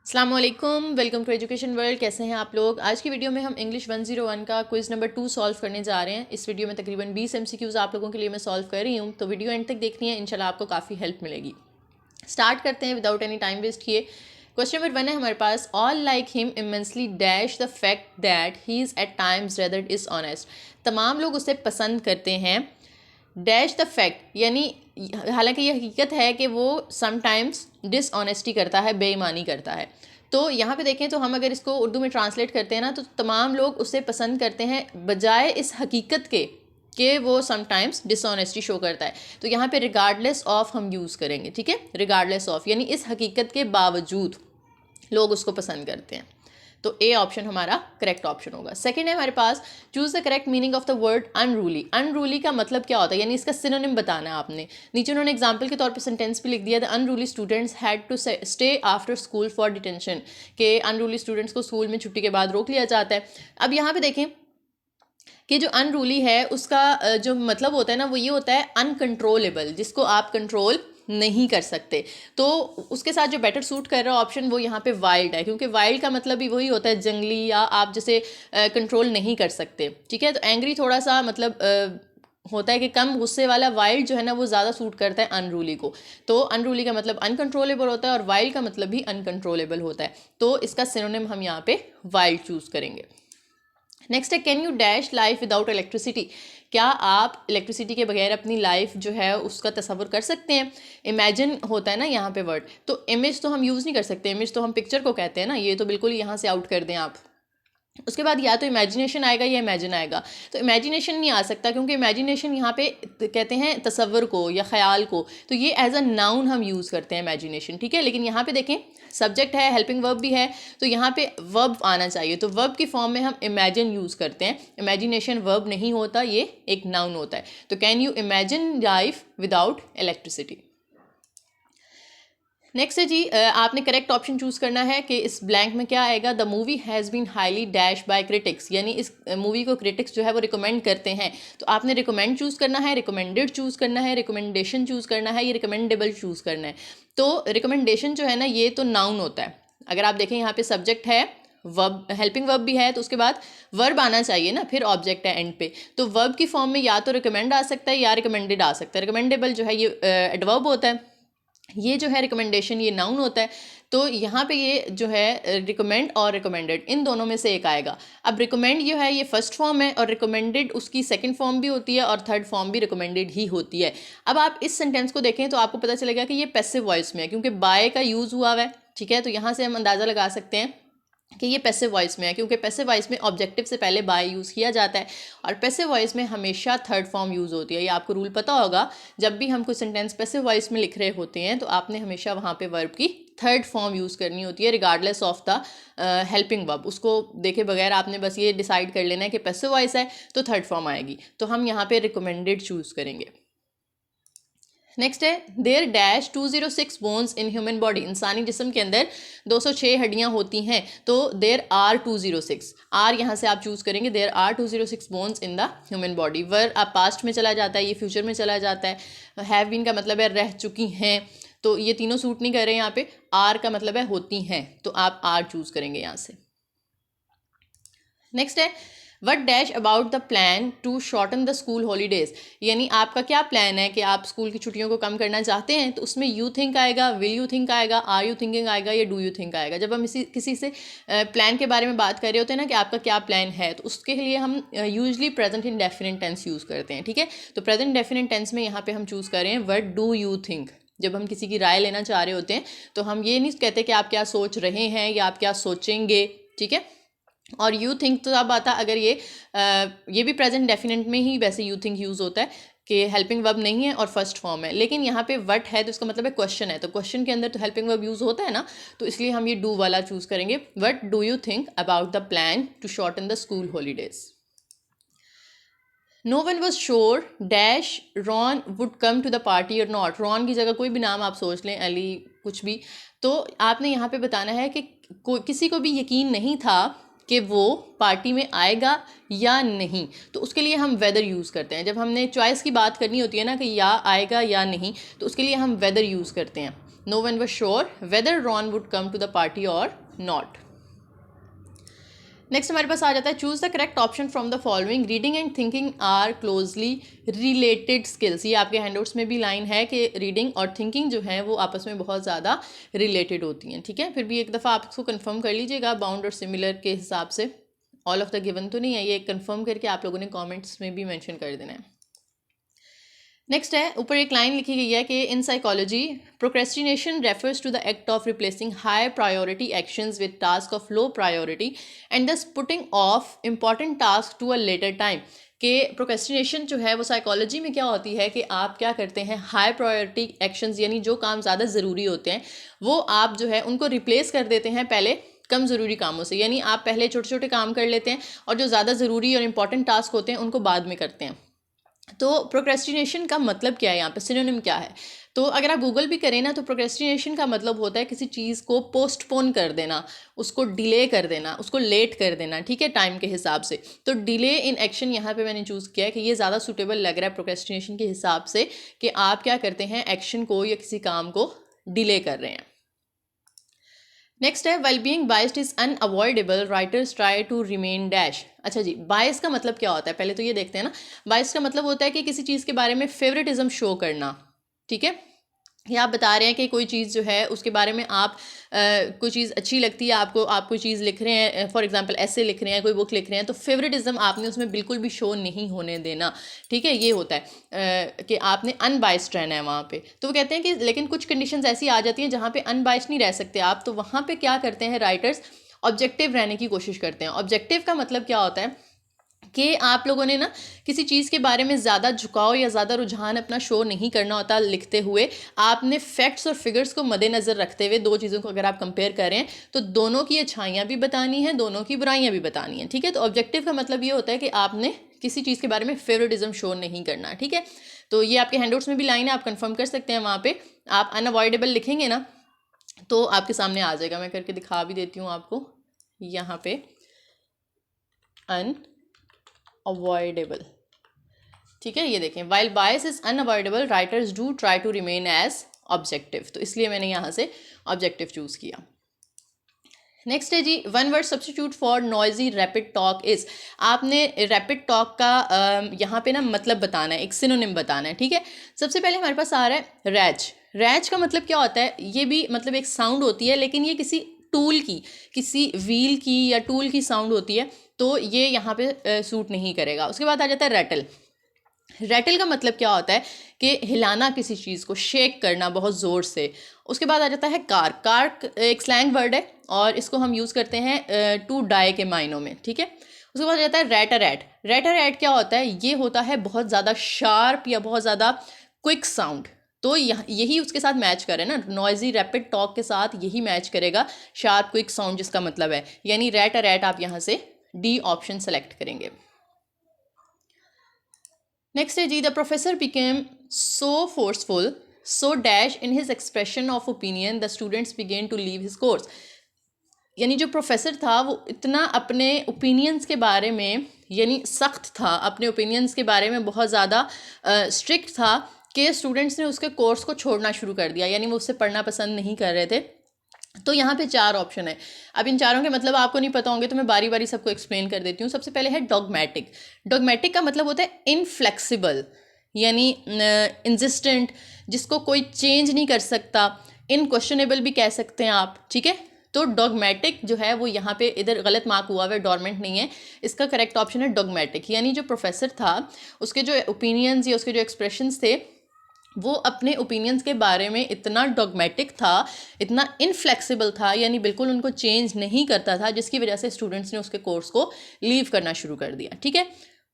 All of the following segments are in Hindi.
अस्सलाम वालेकुम, वेलकम टू एजुकेशन वर्ल्ड। कैसे हैं आप लोग। आज की वीडियो में हम इंग्लिश 101 का क्विज़ नंबर 2 सॉल्व करने जा रहे हैं। इस वीडियो में तकरीबन 20 MCQs आप लोगों के लिए मैं सॉल्व कर रही हूँ, तो वीडियो एंड तक देखनी है, इंशाल्लाह आपको काफ़ी हेल्प मिलेगी। स्टार्ट करते हैं विदाउट एनी टाइम वेस्ट किए। क्वेश्चन नंबर 1 है हमारे पास, all like him immensely dash the fact that he is at times rather is honest. तमाम लोग उसे पसंद करते हैं डैश द फैक्ट, यानी हालांकि ये हकीकत है कि वो समटाइम्स डिसऑनेस्टी करता है, बेईमानी करता है। तो यहाँ पे देखें तो हम अगर इसको उर्दू में ट्रांसलेट करते हैं ना, तो तमाम लोग उसे पसंद करते हैं बजाय इस हकीकत के कि वो समटाइम्स डिसऑनेस्टी शो करता है। तो यहाँ पे रिगार्डलेस ऑफ हम यूज़ करेंगे, ठीक है। रिगार्डलेस ऑफ यानी इस हकीकत के बावजूद लोग उसको पसंद करते हैं। तो ए ऑप्शन हमारा करेक्ट ऑप्शन होगा। सेकंड है हमारे पास, choose the correct meaning of the word unruly. Unruly का मतलब क्या होता है, यानी इसका सिनोनिम बताना है आपने। नीचे उन्होंने एग्जांपल के तौर पे सेंटेंस भी लिख दिया, the unruly students had to stay after school for detention, के अनरूली स्टूडेंट्स को स्कूल में छुट्टी के बाद रोक लिया जाता है। अब यहाँ पे देखें कि जो अनरूली है उसका जो मतलब होता है ना, वो ये होता है अनकंट्रोलेबल, जिसको आप कंट्रोल नहीं कर सकते। तो उसके साथ जो बेटर सूट कर रहा है ऑप्शन, वो यहाँ पे वाइल्ड है, क्योंकि वाइल्ड का मतलब भी वही होता है जंगली, या आप जैसे कंट्रोल नहीं कर सकते, ठीक है। तो एंग्री थोड़ा सा मतलब होता है कि कम गुस्से वाला, वाइल्ड जो है ना वो ज़्यादा सूट करता है अनरूली को। तो अनरूली का मतलब अनकंट्रोलेबल होता है और वाइल्ड का मतलब भी अनकंट्रोलेबल होता है। तो इसका सिनोनिम हम यहाँ पे वाइल्ड चूज़ करेंगे। नेक्स्ट है, can you dash life without electricity. क्या आप इलेक्ट्रिसिटी के बगैर अपनी लाइफ जो है उसका तस्वुर कर सकते हैं। इमेजिन होता है ना यहाँ पे वर्ड, तो इमेज तो हम यूज़ नहीं कर सकते, इमेज तो हम पिक्चर को कहते हैं ना, ये तो बिल्कुल यहाँ से आउट कर दें आप। उसके बाद या तो इमेजिनेशन आएगा या इमेजिन आएगा। तो इमेजिनेशन नहीं आ सकता, क्योंकि इमेजिनेशन यहाँ पे कहते हैं तसव्वुर को या ख्याल को, तो ये एज अ नाउन हम यूज़ करते हैं इमेजिनेशन, ठीक है। लेकिन यहाँ पे देखें सब्जेक्ट है, हेल्पिंग वर्ब भी है, तो यहाँ पे वर्ब आना चाहिए। तो वर्ब की फॉर्म में हम इमेजिन यूज़ करते हैं, इमेजिनेशन वर्ब नहीं होता, ये एक नाउन होता है। तो can you imagine life without electricity. Next है जी, आपने करेक्ट ऑप्शन चूज़ करना है कि इस ब्लैंक में क्या आएगा। The movie has been highly dash by critics, यानी इस मूवी को क्रिटिक्स जो है वो रिकमेंड करते हैं। तो आपने रिकमेंड चूज़ करना है, रिकमेंडेड चूज़ करना है, रिकमेंडेशन चूज़ करना है, ये रिकमेंडेबल चूज़ करना है। तो रिकमेंडेशन जो है ना, ये तो नाउन होता है। अगर आप देखें यहाँ पे सब्जेक्ट है, वर्ब, हेल्पिंग वर्ब भी है, तो उसके बाद वर्ब आना चाहिए ना, फिर ऑब्जेक्ट है एंड पे। तो वर्ब की फॉर्म में या तो रिकमेंड आ सकता है या रिकमेंडेड आ सकता है। रिकमेंडेबल जो है ये एडवर्ब होता है, ये जो है रिकमेंडेशन ये नाउन होता है। तो यहाँ पे ये जो है रिकमेंड और रिकमेंडेड, इन दोनों में से एक आएगा। अब रिकमेंड जो है ये फर्स्ट फॉर्म है, और रिकमेंडेड उसकी सेकंड फॉर्म भी होती है, और थर्ड फॉर्म भी रिकमेंडेड ही होती है। अब आप इस सेंटेंस को देखें तो आपको पता चलेगा कि ये पैसिव वॉइस में है, क्योंकि बाय का यूज़ हुआ हुआ है, ठीक है। तो यहाँ से हम अंदाज़ा लगा सकते हैं कि ये पैसिव वॉइस में है, क्योंकि पैसिव वॉइस में ऑब्जेक्टिव से पहले बाय यूज़ किया जाता है, और पैसिव वॉइस में हमेशा थर्ड फॉर्म यूज़ होती है। ये आपको रूल पता होगा, जब भी हम कोई सेंटेंस पैसिव वॉइस में लिख रहे होते हैं तो आपने हमेशा वहाँ पे वर्ब की थर्ड फॉर्म यूज़ करनी होती है, regardless of the helping verb. उसको देखे बगैर आपने बस ये डिसाइड कर लेना है कि पैसिव वॉइस है तो थर्ड फॉर्म आएगी। तो हम यहाँ पे रिकमेंडेड चूज़ करेंगे। नेक्स्ट है, there dash 206 bones in human body. इंसानी जिस्म के अंदर 206 हड्डियां होती हैं, तो देयर आर 206, आर यहाँ से आप चूज़ करेंगे। There are 206 bones in the human body. Were आप पास्ट में चला जाता है, ये फ्यूचर में चला जाता है। हैव बीन का मतलब है रह चुकी हैं, तो ये तीनों सूट नहीं कर रहे हैं यहाँ पे। आर का मतलब है होती हैं, तो आप आर चूज़ करेंगे यहाँ से। नेक्स्ट है, what dash about the plan to shorten the school holidays. यानी आपका क्या प्लान है कि आप स्कूल की छुट्टियों को कम करना चाहते हैं। तो उसमें यू थिंक आएगा, विल यू थिंक आएगा, आर यू थिंकिंग आएगा, या डू यू थिंक आएगा। जब हम किसी से प्लान के बारे में बात कर रहे होते हैं ना कि आपका क्या प्लान है, तो उसके लिए हम usually present indefinite tense use करते हैं, ठीक है। तो प्रेजेंट इंडेफिनिट टेंस में यहाँ पे हम चूज़ कर रहे हैं वट डू यू थिंक। जब हम किसी की राय लेना चाह रहे होते हैं तो हम ये नहीं कहते कि आप क्या सोच रहे हैं या आप क्या सोचेंगे, ठीक है। और यू थिंक तो अब आता अगर ये भी प्रेजेंट डेफिनेट में ही वैसे यू थिंक यूज़ होता है कि हेल्पिंग वर्ब नहीं है और फर्स्ट फॉर्म है। लेकिन यहाँ पे वट है तो इसका मतलब है क्वेश्चन है, तो क्वेश्चन के अंदर तो हेल्पिंग वर्ब यूज़ होता है ना, तो इसलिए हम ये डू वाला चूज़ करेंगे। What do you think about the plan to shorten the school holidays. No one was sure dash Ron would come to the party or not. Ron की जगह कोई भी नाम आप सोच लें, अली, कुछ भी। तो आपने यहाँ पे बताना है कि किसी को भी यकीन नहीं था कि वो पार्टी में आएगा या नहीं। तो उसके लिए हम वेदर यूज़ करते हैं। जब हमने चॉइस की बात करनी होती है ना कि या आएगा या नहीं, तो उसके लिए हम वेदर यूज़ करते हैं। No one was sure whether Ron would come to the party or not. Next हमारे पास आ जाता है choose the correct option from the following, reading and thinking are closely related skills. ये आपके हैंडआउट्स में भी लाइन है कि रीडिंग और थिंकिंग जो है वो आपस में बहुत ज़्यादा रिलेटेड होती हैं, ठीक है। फिर भी एक दफ़ा आप इसको कंफर्म कर लीजिएगा बाउंड और सिमिलर के हिसाब से। ऑल ऑफ द गिवन तो नहीं है, ये कंफर्म करके आप लोगों ने कॉमेंट्स में भी मैंशन कर देना है। नेक्स्ट है, ऊपर एक लाइन लिखी गई है कि in psychology procrastination refers to the act of replacing high priority actions with task of low priority and thus putting off important task to a later time. कि प्रोक्रेस्टिनेशन जो है वो साइकोलॉजी में क्या होती है कि आप क्या करते हैं, हाई प्रायोरिटी एक्शंस यानी जो काम ज़्यादा ज़रूरी होते हैं वो आप जो है उनको रिप्लेस कर देते हैं पहले कम ज़रूरी कामों से। यानी आप पहले छोटे छोटे काम कर लेते हैं और जो ज़्यादा ज़रूरी और इम्पॉर्टेंट टास्क होते हैं उनको बाद में करते हैं। तो प्रोक्रेस्टिनेशन का मतलब क्या है, यहाँ पे सिनोनिम क्या है? तो अगर आप गूगल भी करें ना तो प्रोक्रेस्टिनेशन का मतलब होता है किसी चीज़ को पोस्टपोन कर देना, उसको डिले कर देना, उसको लेट कर देना, ठीक है, टाइम के हिसाब से। तो डिले इन एक्शन यहाँ पे मैंने चूज़ किया है कि ये ज़्यादा सूटेबल लग रहा है प्रोक्रेस्टिनेशन के हिसाब से कि आप क्या करते हैं, एक्शन को या किसी काम को डिले कर रहे हैं। नेक्स्ट है, well being biased is unavoidable, writers try to remain dash. अच्छा जी, बायस का मतलब क्या होता है, पहले तो ये देखते हैं ना। बायस का मतलब होता है कि किसी चीज़ के बारे में फेवरेटिज्म शो करना, ठीक है। या आप बता रहे हैं कि कोई चीज़ जो है उसके बारे में आप कोई चीज़ अच्छी लगती है आपको, आप कोई चीज़ लिख रहे हैं, फॉर एग्जांपल ऐसे लिख रहे हैं, कोई बुक लिख रहे हैं, तो फेवरेटिज्म आपने उसमें बिल्कुल भी शो नहीं होने देना, ठीक है। ये होता है कि आपने अनबाइस्ड रहना है वहाँ पे। तो वो कहते हैं कि लेकिन कुछ कंडीशंस ऐसी आ जाती हैं जहाँ पे अनबाइस्ड नहीं रह सकते आप, तो वहाँ पे क्या करते हैं राइटर्स, ऑब्जेक्टिव रहने की कोशिश करते हैं। ऑब्जेक्टिव का मतलब क्या होता है कि आप लोगों ने ना किसी चीज़ के बारे में ज़्यादा झुकाव या ज़्यादा रुझान अपना शो नहीं करना होता लिखते हुए। आपने फैक्ट्स और फिगर्स को मद्देनज़र रखते हुए दो चीज़ों को अगर आप कंपेयर करें तो दोनों की अच्छाइयाँ भी बतानी हैं, दोनों की बुराइयाँ भी बतानी हैं, ठीक है। तो ऑब्जेक्टिव का मतलब ये होता है कि आपने किसी चीज़ के बारे में फेवरेटिज्म शो नहीं करना, ठीक है। तो ये आपके हैंडआउट्स में भी लाइन है, आप कन्फर्म कर सकते हैं। वहाँ पर आप अनअवॉइडेबल लिखेंगे ना तो आपके सामने आ जाएगा। मैं करके दिखा भी देती हूँ आपको यहाँ पे, अवॉइडेबल, ठीक है। ये देखें, while bias is unavoidable writers do try to remain as objective, तो इसलिए मैंने यहाँ से ऑब्जेक्टिव चूज किया। नेक्स्ट है जी, one word substitute for noisy rapid talk is. आपने रैपिड टॉक का यहाँ पे ना मतलब बताना है, एक सिनोनिम बताना है, ठीक है। सबसे पहले हमारे पास आ रहा है रैच। रैच का मतलब क्या होता है, ये भी मतलब एक साउंड होती है लेकिन ये किसी टूल की, किसी व्हील की या टूल की साउंड होती है, तो ये यहाँ पे सूट नहीं करेगा। उसके बाद आ जाता है रैटल। रैटल का मतलब क्या होता है कि हिलाना किसी चीज़ को, शेक करना बहुत ज़ोर से। उसके बाद आ जाता है कार। कार एक स्लैंग वर्ड है और इसको हम यूज़ करते हैं टू डाई के मायनों में, ठीक है। उसके बाद आ जाता है रैट-अ-रैट। रैट-अ-रैट क्या होता है, ये होता है बहुत ज़्यादा शार्प या बहुत ज़्यादा क्विक साउंड। तो यही उसके साथ मैच करे ना, नॉइजी रैपिड टॉक के साथ यही मैच करेगा, शार्प क्विक साउंड जिसका मतलब है, यानी रैट-अ-रैट आप यहाँ से डी ऑप्शन सेलेक्ट करेंगे। नेक्स्ट है जी, the professor became so forceful so dash in his expression of opinion the students began to leave his course. यानी जो प्रोफेसर था वो इतना अपने ओपिनियंस के बारे में यानी सख्त था, अपने ओपिनियंस के बारे में बहुत ज़्यादा स्ट्रिक्ट था कि स्टूडेंट्स ने उसके कोर्स को छोड़ना शुरू कर दिया, यानी वो उससे पढ़ना पसंद नहीं कर रहे थे। तो यहाँ पे चार ऑप्शन है। अब इन चारों के मतलब आपको नहीं पता होंगे तो मैं बारी बारी सबको एक्सप्लेन कर देती हूँ। सबसे पहले है डॉगमेटिक। डॉगमेटिक का मतलब होता है इनफ्लेक्सिबल, यानी इंसिस्टेंट, जिसको कोई चेंज नहीं कर सकता। इनक्वेश्चनेबल भी कह सकते हैं आप, ठीक है। तो डॉगमेटिक जो है वो यहाँ पे इधर गलत मार्क हुआ है, डॉर्मेंट नहीं है। इसका करेक्ट ऑप्शन है डॉगमेटिक। यानी जो प्रोफेसर था उसके जो ओपिनियंस या उसके जो एक्सप्रेशंस थे वो अपने ओपिनियंस के बारे में इतना डॉगमेटिक था, इतना इनफ्लेक्सिबल था, यानी बिल्कुल उनको चेंज नहीं करता था, जिसकी वजह से स्टूडेंट्स ने उसके कोर्स को लीव करना शुरू कर दिया, ठीक है।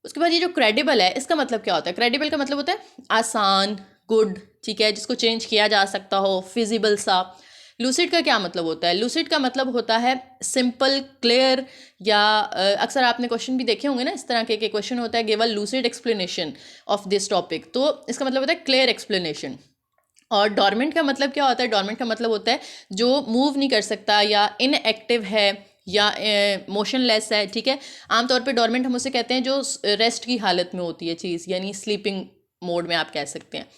उसके बाद ये जो क्रेडिबल है, इसका मतलब क्या होता है? क्रेडिबल का मतलब होता है आसान, गुड, ठीक है, जिसको चेंज किया जा सकता हो, फिजिबल सा। लूसिड का क्या मतलब होता है? लूसिड का मतलब होता है सिंपल, क्लियर, या अक्सर आपने क्वेश्चन भी देखे होंगे ना, इस तरह के क्वेश्चन होता है give a lucid explanation of this topic, तो इसका मतलब होता है क्लियर एक्सप्लेनेशन। और डॉर्मेंट का मतलब क्या होता है? डॉर्मेंट का मतलब होता है जो मूव नहीं कर सकता या इनएक्टिव है या मोशनलेस है, ठीक है। आमतौर पे डॉर्मेंट हम उसे कहते हैं जो रेस्ट की हालत में होती है चीज़, यानी स्लीपिंग मोड में आप कह सकते हैं।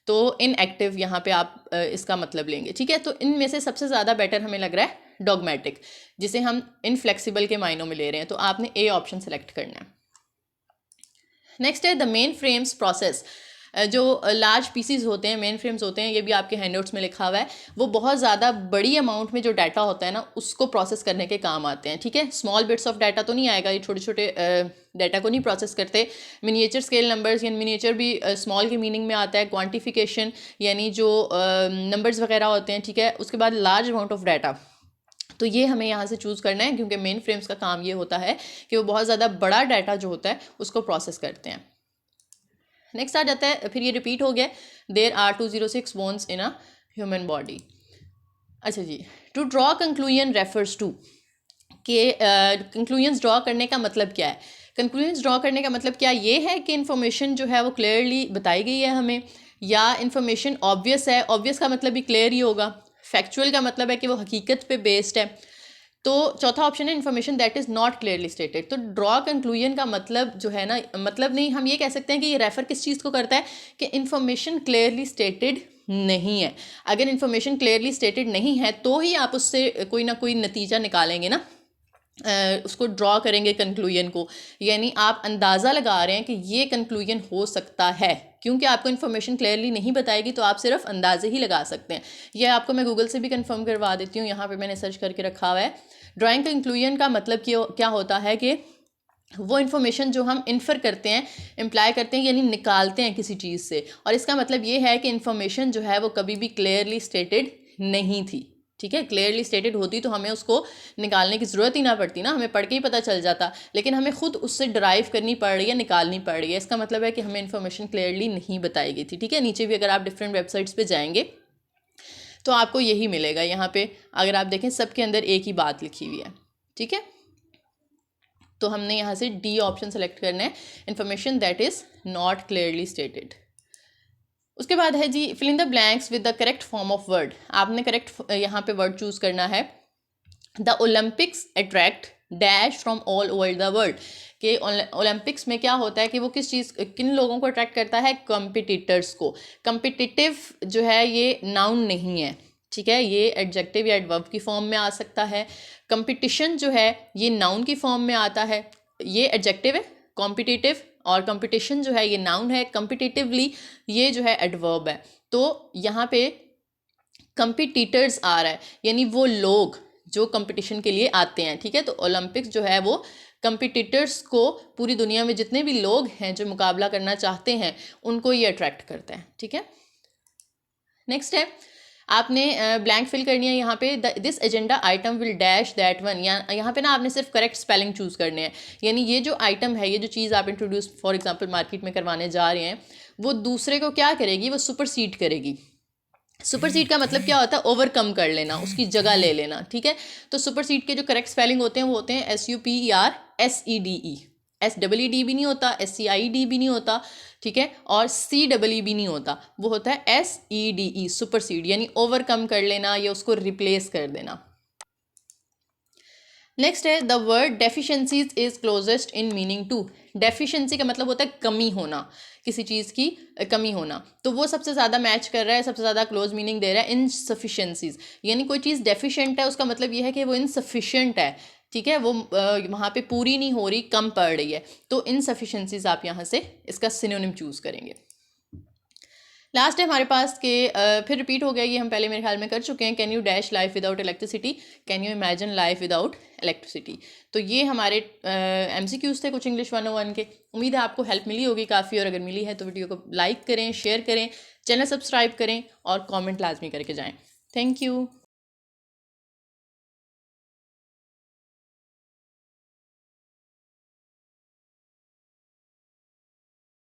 तो इनएक्टिव यहाँ पे आप इसका मतलब लेंगे, ठीक है। तो इनमें से सबसे ज़्यादा बेटर हमें लग रहा है डॉगमेटिक, जिसे हम इनफ्लेक्सिबल के मायनों में ले रहे हैं, तो आपने ए ऑप्शन सेलेक्ट करना है। नेक्स्ट है द मेन फ्रेम्स प्रोसेस। जो लार्ज पीसीज होते हैं, मेन फ्रेम्स होते हैं, ये भी आपके हैंडआउट्स में लिखा हुआ है, वो बहुत ज़्यादा बड़ी अमाउंट में जो डाटा होता है ना उसको प्रोसेस करने के काम आते हैं, ठीक है। स्मॉल बिट्स ऑफ डाटा तो नहीं आएगा, ये छोटे छोटे डाटा को नहीं प्रोसेस करते। मिनिएचर स्केल नंबर्स, यानी मिनिएचर भी स्मॉल के मीनिंग में आता है। क्वान्टिफिकेशन यानी जो नंबर्स वगैरह होते हैं, ठीक है। उसके बाद लार्ज अमाउंट ऑफ डाटा, तो ये हमें यहाँ से चूज़ करना है, क्योंकि मेन फ्रेम्स का काम ये होता है कि वो बहुत ज़्यादा बड़ा डाटा जो होता है उसको प्रोसेस करते हैं। नेक्स्ट आ जाता है, फिर ये रिपीट हो गया, there are 206 bones in a human body. अच्छा जी, to draw conclusion refers to, कि कंक्लूजन्स ड्रॉ करने का मतलब क्या है। कंक्लूजन्स ड्रॉ करने का मतलब क्या ये है कि इन्फॉर्मेशन जो है वो क्लियरली बताई गई है हमें, या इन्फॉर्मेशन ऑब्वियस है। ऑब्वियस का मतलब भी क्लियर ही होगा। फैक्चुअल का मतलब है कि वो हकीकत पे बेस्ड है। तो चौथा ऑप्शन है information that is not clearly stated. तो ड्रॉ कंक्लूजन का मतलब जो है ना, मतलब नहीं, हम ये कह सकते हैं कि ये रेफर किस चीज़ को करता है कि इन्फॉर्मेशन क्लियरली स्टेटेड नहीं है। अगर इन्फॉर्मेशन क्लियरली स्टेटेड नहीं है तो ही आप उससे कोई ना कोई नतीजा निकालेंगे ना, उसको ड्रॉ करेंगे कंक्लूजन को। यानी आप अंदाज़ा लगा रहे हैं कि ये कंक्लूजन हो सकता है, क्योंकि आपको इन्फॉर्मेशन क्लियरली नहीं बताएगी तो आप सिर्फ अंदाजे ही लगा सकते हैं। यह आपको मैं गूगल से भी कंफर्म करवा देती हूँ, यहाँ पे मैंने सर्च करके रखा हुआ है। ड्राइंग कंक्लूजन का मतलब क्या होता है कि वो इन्फॉर्मेशन जो हम इन्फर करते हैं, इम्प्लाई करते हैं, यानी निकालते हैं किसी चीज़ से, और इसका मतलब ये है कि इन्फॉर्मेशन जो है वो कभी भी क्लियरली स्टेटेड नहीं थी, ठीक है। क्लियरली स्टेटेड होती तो हमें उसको निकालने की ज़रूरत ही ना पड़ती ना, हमें पढ़ के ही पता चल जाता, लेकिन हमें खुद उससे ड्राइव करनी पड़ रही है, निकालनी पड़ रही है। इसका मतलब है कि हमें इन्फॉर्मेशन क्लियरली नहीं बताई गई थी, ठीक है। नीचे भी अगर आप डिफरेंट वेबसाइट्स पे जाएंगे तो आपको यही मिलेगा। यहाँ पे अगर आप देखें सबके अंदर एक ही बात लिखी हुई है, ठीक है। तो हमने यहाँ से डी ऑप्शन सेलेक्ट करना है, information that is not clearly stated. उसके बाद है जी fill in the blanks with the correct form of word. आपने करेक्ट यहाँ पे वर्ड चूज़ करना है। The Olympics attract dash from all over the world, कि ओलंपिक्स में क्या होता है कि वो किन लोगों को अट्रैक्ट करता है, कॉम्पिटिटर्स को। कॉम्पिटिटिव जो है ये नाउन नहीं है, ठीक है, ये एडजेक्टिव या एडवर्ब की फॉर्म में आ सकता है। कंपटीशन जो है ये नाउन की फॉर्म में आता है, ये एडजेक्टिव है कॉम्पिटिटिव, और कंपटीशन जो है ये नाउन है, कॉम्पिटिटिवली ये जो है एडवर्ब है। तो यहाँ पे कंपिटिटर्स आ रहा है, यानी वो लोग जो कंपटीशन के लिए आते हैं, ठीक है। तो ओलंपिक्स जो है वो कंपिटिटर्स को, पूरी दुनिया में जितने भी लोग हैं जो मुकाबला करना चाहते हैं उनको ये अट्रैक्ट करता है, ठीक है। नेक्स्ट है, आपने ब्लैंक फिल करनी है यहाँ पे, this agenda item will dash that one. यहाँ पे ना आपने सिर्फ करेक्ट स्पेलिंग चूज़ करने हैं, यानी ये जो आइटम है, ये जो चीज़ आप इंट्रोड्यूस फॉर एग्जांपल मार्केट में करवाने जा रहे हैं, वो दूसरे को क्या करेगी, वो सुपरसीड करेगी। सुपरसीड का मतलब क्या होता है, ओवरकम कर लेना, उसकी जगह ले लेना, ठीक है। तो सुपरसीड के जो करेक्ट स्पेलिंग होते हैं वो होते हैं SUPERSEDE। SEED भी नहीं होता, SCID भी नहीं होता, ठीक है, और CEE भी नहीं होता, वो होता है SEDE, सुपरसीड, यानी ओवरकम कर लेना या उसको रिप्लेस कर देना। नेक्स्ट है the word deficiencies is closest in meaning to. Deficiency का मतलब होता है कमी होना, किसी चीज़ की कमी होना, तो वो सबसे ज़्यादा मैच कर रहा है, सबसे ज़्यादा क्लोज मीनिंग दे रहा है इनसफिशिएंसीज। यानी कोई चीज़ डेफिशिएंट है उसका मतलब ये है कि वो इनसफिशिएंट है, ठीक है, वो वहाँ पे पूरी नहीं हो रही, कम पड़ रही है। तो इनसफिशिएंसीज आप यहाँ से इसका सिनोनिम चूज़ करेंगे। लास्ट है हमारे पास के फिर रिपीट हो गया, ये हम पहले मेरे ख्याल में कर चुके हैं। Can you dash life without electricity, can you imagine life without electricity. तो ये हमारे MCQs थे कुछ इंग्लिश 101 के। उम्मीद है आपको हेल्प मिली होगी काफ़ी, और अगर मिली है तो वीडियो को लाइक करें, शेयर करें, चैनल सब्सक्राइब करें और कमेंट लाजमी करके जाएं। Thank you.